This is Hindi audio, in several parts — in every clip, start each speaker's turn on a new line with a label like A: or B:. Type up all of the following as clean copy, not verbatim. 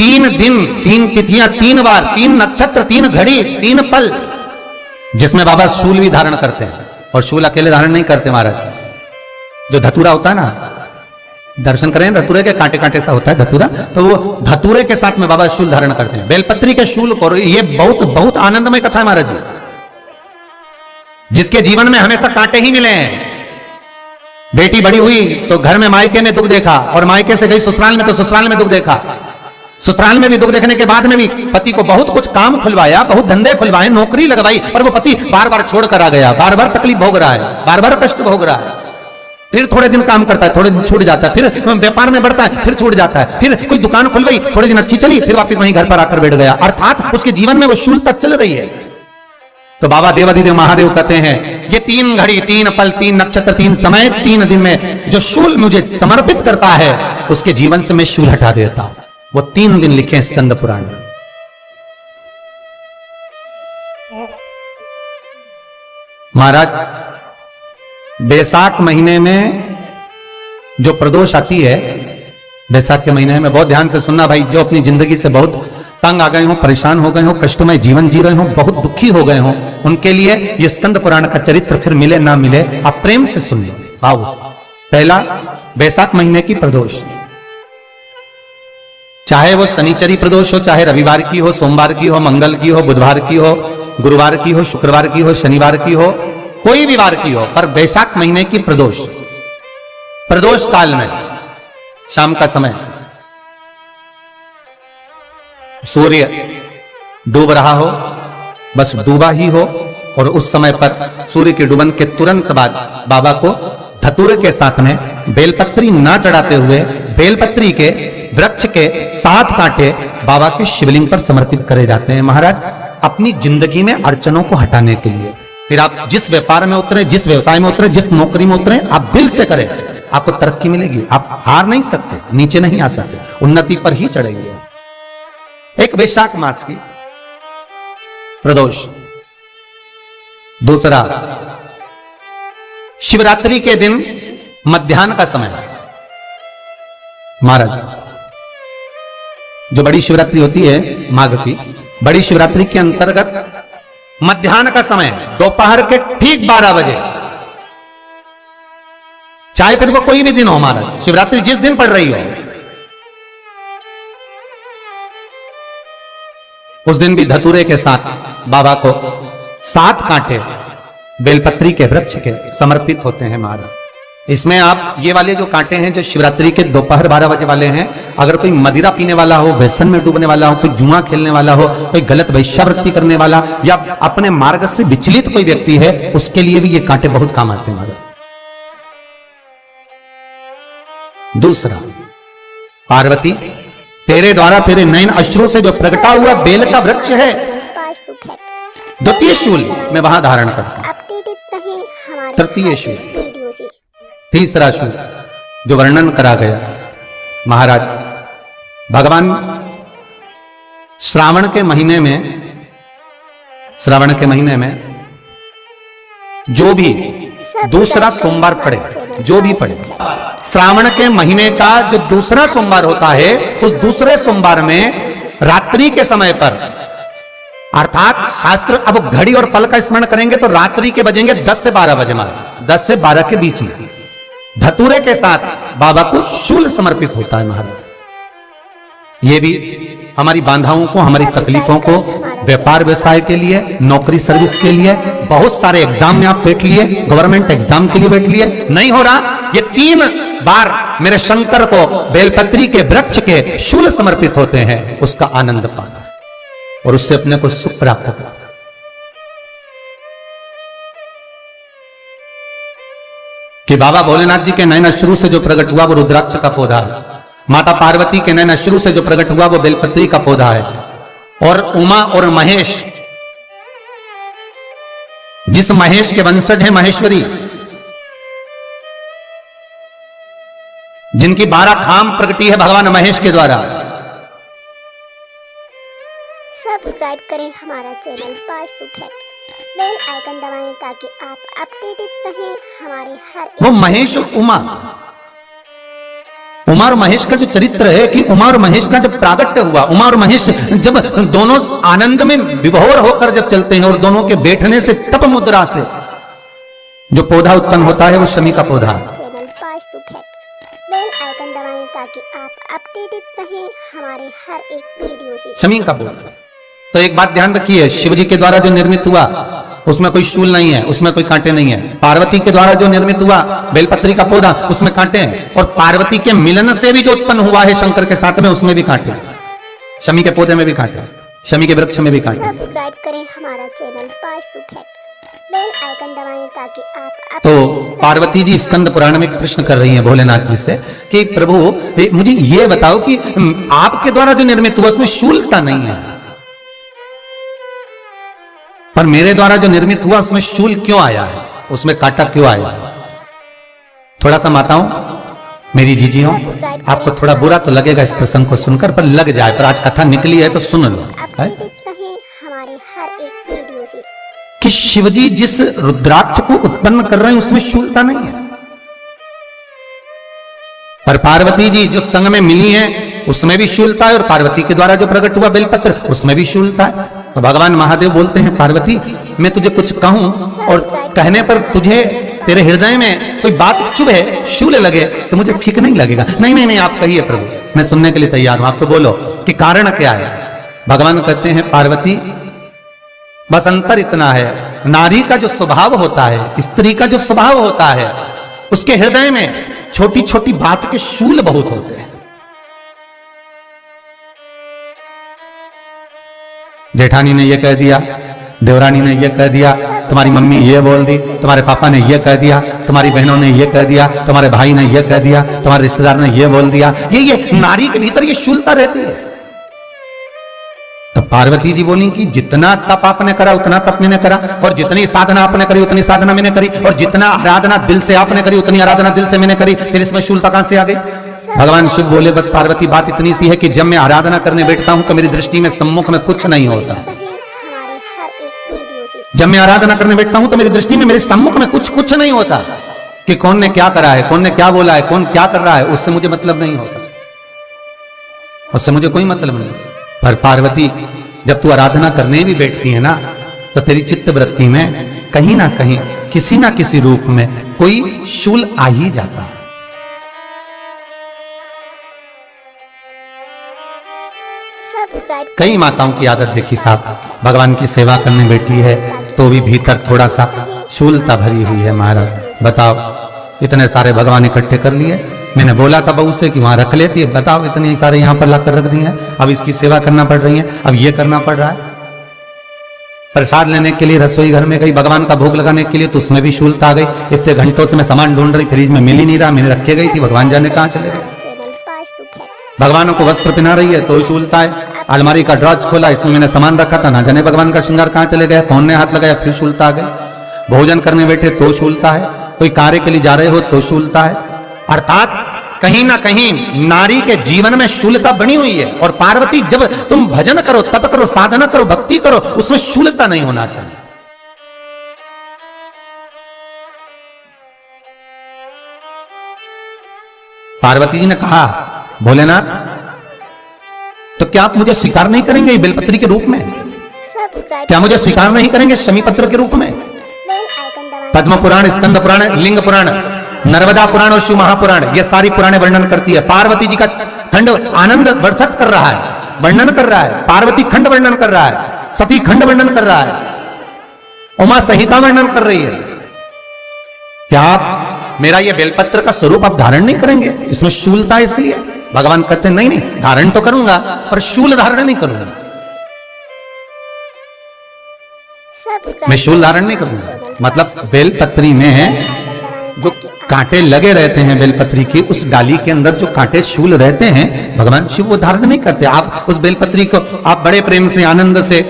A: 3 दिन, 3 तिथियां, 3 बार, 3 नक्षत्र, 3 घड़ी, 3 पल, जिसमें बाबा शूल भी धारण करते हैं। और शूल अकेले धारण नहीं करते महाराज, जो धतूरा होता है ना, दर्शन करें धतूरे के, कांटे कांटे सा होता है धतूरा, तो वो धतूरे के साथ में बाबा शूल धारण करते हैं। बेलपत्री के शूल को, ये बहुत बहुत आनंदमय कथा है महाराज जी। जिसके जीवन में हमेशा कांटे ही मिले हैं। बेटी बड़ी हुई तो घर में मायके में दुख देखा, और मायके से गई ससुराल में तो ससुराल में दुख देखा। ससुराल में भी दुख देखने के बाद में भी पति को बहुत कुछ काम खुलवाया, बहुत धंधे खुलवाए, नौकरी लगवाई, पर वो पति बार बार छोड़ कर आ गया, बार बार तकलीफ भोग रहा है, बार बार कष्ट भोग रहा है। फिर थोड़े दिन काम करता है, थोड़े दिन छूट जाता है, फिर व्यापार में बढ़ता है, फिर छूट जाता है, फिर कोई दुकान खुल गई, थोड़े दिन अच्छी चली, फिर वापस वहीं घर पर आकर बैठ गया। अर्थात उसके जीवन में वो शूलता चल रही है। तो बाबा देवाधिदेव महादेव कहते हैं, ये 3 घड़ी, 3 पल, 3 नक्षत्र, 3 समय, 3 दिन में जो शूल मुझे समर्पित करता है, उसके जीवन से मैं शूल हटा देता हूं। वो 3 दिन लिखे स्कंद पुराण में। महाराज, बैसाख महीने में जो प्रदोष आती है, बैसाख के महीने में बहुत ध्यान से सुनना भाई, जो अपनी जिंदगी से बहुत तंग आ गए हो, परेशान हो गए हो, कष्टमय जीवन जी रहे हो, बहुत दुखी हो गए हो, उनके लिए ये स्कंद पुराण का चरित्र फिर मिले ना मिले, आप प्रेम से सुनिए भाव से। पहला, बैसाख महीने की प्रदोष, चाहे वो शनिचरी प्रदोष हो, चाहे रविवार की हो, सोमवार की हो, मंगल की हो, बुधवार की हो, गुरुवार की हो, शुक्रवार की हो, शनिवार की हो, कोई भी वार की हो, पर बैसाख महीने की प्रदोष, प्रदोष काल में शाम का समय सूर्य डूब रहा हो, बस डूबा ही हो, और उस समय पर सूर्य के डूबन के तुरंत बाद बाबा को धतूरे के साथ में बेलपत्री ना चढ़ाते हुए बेलपत्री के वृक्ष के 7 कांटे बाबा के शिवलिंग पर समर्पित करे जाते हैं महाराज, अपनी जिंदगी में अड़चनों को हटाने के लिए। फिर आप जिस व्यापार में उतरे, जिस व्यवसाय में उतरे, जिस नौकरी में उतरे, आप दिल से करें, आपको तरक्की मिलेगी। आप हार नहीं सकते, नीचे नहीं आ सकते, उन्नति पर ही चढ़ेंगे। एक वैशाख मास की प्रदोष। दूसरा, शिवरात्रि के दिन मध्याह्न का समय महाराज, जो बड़ी शिवरात्रि होती है माघ की, बड़ी शिवरात्रि के अंतर्गत मध्याह्न का समय, दोपहर के ठीक 12 बजे, चाहे फिर वो कोई भी दिन हो महाराज, शिवरात्रि जिस दिन पड़ रही हो, उस दिन भी धतूरे के साथ बाबा को 7 कांटे बेलपत्री के वृक्ष के समर्पित होते हैं महाराज। इसमें आप ये वाले जो कांटे हैं, जो शिवरात्रि के दोपहर 12 बजे वाले हैं, अगर कोई मदिरा पीने वाला हो, व्यसन में डूबने वाला हो, कोई जुआ खेलने वाला हो, कोई गलत वैश्यावृत्ति करने वाला, या अपने मार्ग से विचलित कोई व्यक्ति है, उसके लिए भी ये कांटे बहुत काम आते हैं महाराज। दूसरा, पार्वती, तेरे द्वारा तेरे नयन अश्रु से जो प्रकटा हुआ बेल का वृक्ष है, द्वितीय शूल मैं वहां धारण करता हूं। तृतीय शूल, तीसरा शूल जो वर्णन करा गया महाराज, भगवान श्रावण के महीने में जो भी दूसरा सोमवार पड़े, जो भी पड़े, श्रावण के महीने का जो दूसरा सोमवार होता है, उस दूसरे सोमवार में रात्रि के समय पर, अर्थात शास्त्र अब घड़ी और पल का स्मरण करेंगे तो रात्रि के बजेंगे 10 से 12 बजे महाराज, 10 से 12 के बीच में धतूरे के साथ बाबा को शूल समर्पित होता है महाराज। ये भी हमारी बाधाओं को, हमारी तकलीफों को, व्यापार व्यवसाय के लिए, नौकरी सर्विस के लिए, बहुत सारे एग्जाम में आप बैठ लिए, गवर्नमेंट एग्जाम के लिए बैठ लिए, नहीं हो रहा, ये 3 बार मेरे शंकर को बेलपत्री के वृक्ष के शूल समर्पित होते हैं, उसका आनंद पाना और उससे अपने को सुख प्राप्त करना। कि बाबा भोलेनाथ जी के नयन अश्रु से जो प्रकट हुआ वो रुद्राक्ष का पौधा है, माता पार्वती के नयन अश्रु से जो प्रकट हुआ वो बेलपत्री का पौधा है, और उमा और महेश, जिस महेश के वंशज है महेश्वरी, जिनकी 12 खाम प्रगति है भगवान महेश के द्वारा।
B: सब्सक्राइब करें हमारा channel Vastu facts, bell icon दबाएं ताकि आप अपडेटेड रहें हमारे हर।
A: वो महेश और उमा उमा और महेश का जो चरित्र है कि उमा और महेश का जब प्रागट्य हुआ, उमा और महेश जब दोनों आनंद में विभोर होकर जब चलते हैं और दोनों के बैठने से तप मुद्रा से जो पौधा उत्पन्न होता है वो शमी का पौधा।
B: Channel Vastu facts bell icon दबाएं ताकि आप अपडेटेड रहें हमारे हर एक वीडियो से।
A: शमी का पौधा। तो एक बात ध्यान रखिए, शिव जी के द्वारा जो निर्मित हुआ उसमें कोई शूल नहीं है, उसमें कोई कांटे नहीं है। पार्वती के द्वारा जो निर्मित हुआ बेलपत्री का पौधा, उसमें कांटे हैं। और पार्वती के मिलन से भी जो उत्पन्न हुआ है शंकर के साथ में, उसमें भी कांटे। शमी के पौधे में भी कांटे, शमी के वृक्ष में भी कांटे।
B: सब्सक्राइब करें हमारा channel Vastu facts, bell icon दबाएं ताकि आप
A: तो पार्वती जी स्कंद पुराण में एक प्रश्न कर रही हैं भोलेनाथ जी से कि प्रभु मुझे ये बताओ कि आपके द्वारा जो निर्मित हुआ उसमें शूलता नहीं है, पर मेरे द्वारा जो निर्मित हुआ उसमें शूल क्यों आया है, उसमें कांटा क्यों आया है? थोड़ा सा माताओं, मेरी जीजियों, आपको थोड़ा बुरा तो लगेगा इस प्रसंग को सुनकर, पर लग जाए, पर आज कथा निकली है तो सुन लो है?
B: हमारे हर एक वीडियो से
A: कि शिवजी जिस रुद्राक्ष को उत्पन्न कर रहे हैं उसमें शूलता नहीं है, पर पार्वती जी जो संग में मिली हैं उसमें भी शूलता है, और पार्वती के द्वारा जो प्रकट हुआ बेलपत्र उसमें भी शूलता है। तो भगवान महादेव बोलते हैं पार्वती मैं तुझे कुछ कहूं और कहने पर तुझे तेरे हृदय में कोई बात चुभे, शूल लगे तो मुझे ठीक नहीं लगेगा। नहीं नहीं नहीं, आप कहिए प्रभु, मैं सुनने के लिए तैयार हूं, आप तो बोलो कि कारण क्या है। भगवान कहते हैं पार्वती बस अंतर इतना है, नारी का जो स्वभाव होता है, स्त्री का जो स्वभाव होता है, उसके हृदय में छोटी छोटी बात के शूल बहुत होते हैं। जेठानी ने ये कह दिया, देवरानी ने ये कह दिया, तुम्हारी मम्मी ये बोल दी, तुम्हारे पापा ने ये कह दिया, तुम्हारी बहनों ने ये कह दिया, तुम्हारे भाई ने ये कह दिया, तुम्हारे रिश्तेदार ने ये बोल दिया। ये नारी के भीतर ये शूलता रहती है। तो पार्वती जी बोली कि जितना तप आपने करा उतना तप मैंने करा, और जितनी साधना आपने करी उतनी साधना मैंने करी, और जितना आराधना दिल से आपने करी उतनी आराधना दिल से मैंने करी, फिर इसमें शूलता कहां से आ गई? भगवान शिव बोले बस पार्वती बात इतनी सी है कि जब मैं आराधना करने बैठता हूं तो मेरी दृष्टि में सम्मुख में कुछ नहीं होता। जब मैं आराधना करने बैठता हूं तो मेरी दृष्टि में मेरे सम्मुख में कुछ नहीं होता कि कौन ने क्या करा है, कौन ने क्या बोला है, कौन क्या कर रहा है, उससे मुझे मतलब नहीं होता, उससे मुझे कोई मतलब नहीं। पर पार्वती जब तू आराधना करने भी बैठती है ना तो तेरी चित्त वृत्ति में कहीं ना कहीं किसी ना किसी रूप में कोई शूल आ ही जाता है। कई माताओं की आदत देखी साहब, भगवान की सेवा करने बैठी है तो भी भीतर थोड़ा सा शूलता भरी हुई है। महाराज बताओ, इतने सारे भगवान इकट्ठे कर लिए, मैंने बोला था बहू से कि वहां रख लेती है, बताओ इतने सारे यहाँ पर लाकर रख दिए हैं, अब इसकी सेवा करना पड़ रही है, अब ये करना पड़ रहा है। प्रसाद लेने के लिए रसोई घर में गई, भगवान का भोग लगाने के लिए, तो उसमें भी शूलता आ गई। इतने घंटों से मैं सामान ढूंढ रही, फ्रिज में मिल ही नहीं रहा, मैंने रखे गई थी, भगवान जाने कहाँ चले गए। भगवानों को वस्त्र पहना रही है तो शूलता है, अलमारी का ड्रॉज खोला, इसमें मैंने सामान रखा था, ना जाने भगवान का श्रृंगार कहाँ चले गया, कौन ने हाथ लगाया, फिर शूलता आ गई। भोजन करने बैठे तो शूलता है, कोई कार्य के लिए जा रहे हो तो शूलता है। अर्थात कहीं ना कहीं नारी के जीवन में शूलता बनी हुई है। और पार्वती जब तुम भजन करो, तप करो, साधना करो, भक्ति करो, उसमें शूलता नहीं होना चाहिए। पार्वती जी ने कहा भोलेनाथ तो क्या आप मुझे स्वीकार नहीं करेंगे बेलपत्री के रूप में? क्या मुझे स्वीकार नहीं करेंगे शमी पत्र के रूप में? पद्म पुराण, स्कंद पुराण, लिंग पुराण, नर्मदा पुराण और शिव महापुराण, ये सारी पुराणे वर्णन करती है। पार्वती जी का खंड आनंद वर्षित कर रहा है, वर्णन कर रहा है। पार्वती खंड वर्णन कर रहा है, सती खंड वर्णन कर रहा है, उमा संहिता वर्णन कर रही है। क्या आप मेरा ये बेलपत्र का स्वरूप आप धारण नहीं करेंगे? इसमें शूलता इसलिए भगवान कहते नहीं नहीं, धारण तो करूंगा पर शूल धारण नहीं करूंगा, मैं शूल धारण नहीं करूंगा। मतलब बेलपत्री में है जो कांटे लगे रहते हैं, बेलपत्री की उस डाली के अंदर जो कांटे शूल रहते हैं, भगवान शिव वो धारण नहीं करते। आप उस बेलपत्री को आप बड़े प्रेम से, आनंद से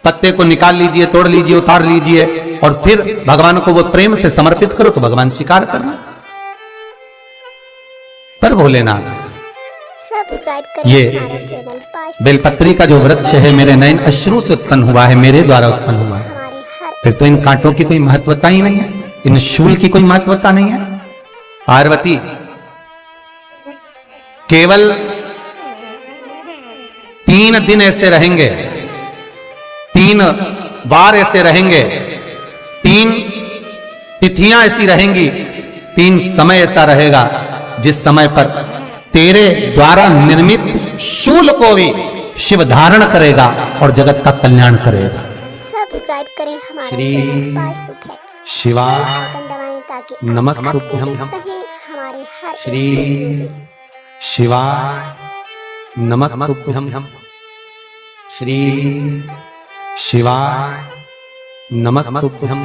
A: पत्ते को निकाल लीजिए, तोड़ लीजिए, उतार लीजिए और फिर भगवान को वो प्रेम से समर्पित करो तो भगवान स्वीकार करना। पर भोलेनाथ ये बेलपत्री का जो वृक्ष है मेरे नयन अश्रु से उत्पन्न हुआ है, मेरे द्वारा उत्पन्न हुआ है, फिर तो इन कांटों की कोई महत्वता ही नहीं है, इन शूल की कोई महत्वता नहीं है। पार्वती केवल 3 दिन ऐसे रहेंगे, 3 बार ऐसे रहेंगे, 3 तिथियां ऐसी रहेंगी, 3 समय ऐसा रहेगा जिस समय पर तेरे द्वारा निर्मित शूल को भी शिव धारण करेगा और जगत का कल्याण करेगा।
B: सब्सक्राइब करें हमारे
A: श्री
B: चैनल वास्तु फैक्ट,
A: शिवाय
B: आइकन दबाएं ताकि आप
A: नमस्तुभ्यं
B: अपडेटेड रहें हमारे हर
A: श्री
B: एक वीडियो से।
A: शिवाय नमस्तुभ्यं श्री शिवाय नमस्तुभ्यं।